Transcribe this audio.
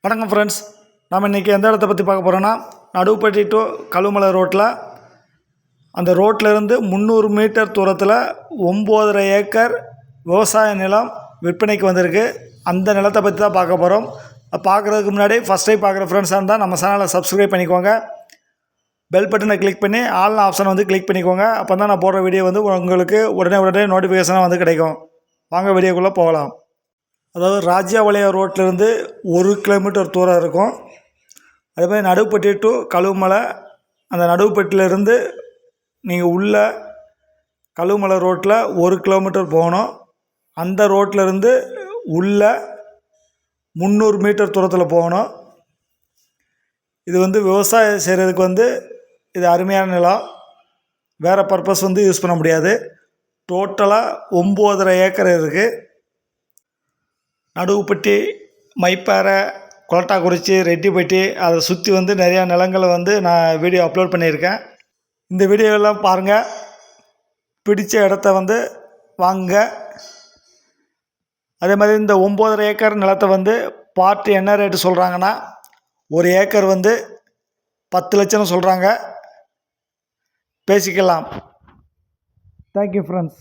வணக்கம் ஃப்ரெண்ட்ஸ், நம்ம இன்றைக்கி எந்த இடத்த பற்றி பார்க்க போகிறோன்னா, நடுவுப்பட்டி டு கழுமலை ரோட்டில் அந்த ரோட்டிலேருந்து 300 மீட்டர் தூரத்தில் 9.5 ஏக்கர் விவசாய நிலம் விற்பனைக்கு வந்திருக்கு. அந்த நிலத்தை பற்றி தான் பார்க்க போகிறோம். பார்க்குறதுக்கு முன்னாடி ஃபஸ்ட் டைம் பார்க்குற ஃப்ரெண்ட்ஸாக இருந்தால் நம்ம சேனலை சப்ஸ்கிரைப் பண்ணிக்கோங்க. பெல் பட்டனை கிளிக் பண்ணி ஆல் ஆப்ஷனை வந்து கிளிக் பண்ணிக்கோங்க. அப்போ தான் நான் போடுற வீடியோ வந்து உங்களுக்கு உடனே நோட்டிஃபிகேஷனாக வந்து கிடைக்கும். வாங்க வீடியோக்குள்ளே போகலாம். அதாவது ராஜ்யாபாளையம் ரோட்லேருந்து 1 கிலோமீட்டர் தூரம் இருக்கும். அதே மாதிரி நடுவுப்பட்டி டு கழுமலை, அந்த நடுவுப்பட்டியிலேருந்து நீங்கள் உள்ள கழுமலை ரோட்டில் 1 கிலோமீட்டர் போகணும். அந்த ரோட்லேருந்து உள்ள 300 மீட்டர் தூரத்தில் போகணும். இது வந்து விவசாயம் செய்கிறதுக்கு வந்து இது அருமையான நிலம். வேறு பர்பஸ் வந்து யூஸ் பண்ண முடியாது. டோட்டலாக 9.5 ஏக்கர் இருக்குது. நடுவுப்பட்டி, மைப்பாறை, கொளட்டாக்குறிச்சி, ரெட்டிப்பட்டி அதை சுற்றி வந்து நிறையா நிலங்களை வந்து நான் வீடியோ அப்லோட் பண்ணியிருக்கேன். இந்த வீடியோவெல்லாம் பாருங்கள். பிடிச்ச இடத்த வந்து வாங்குங்க. அதே மாதிரி இந்த 9.5 ஏக்கர் நிலத்தை வந்து பார்ட்டு என்ன ரேட்டு சொல்கிறாங்கன்னா, 1 ஏக்கர் வந்து 10 லட்சம் சொல்கிறாங்க. பேசிக்கலாம். Thank you friends.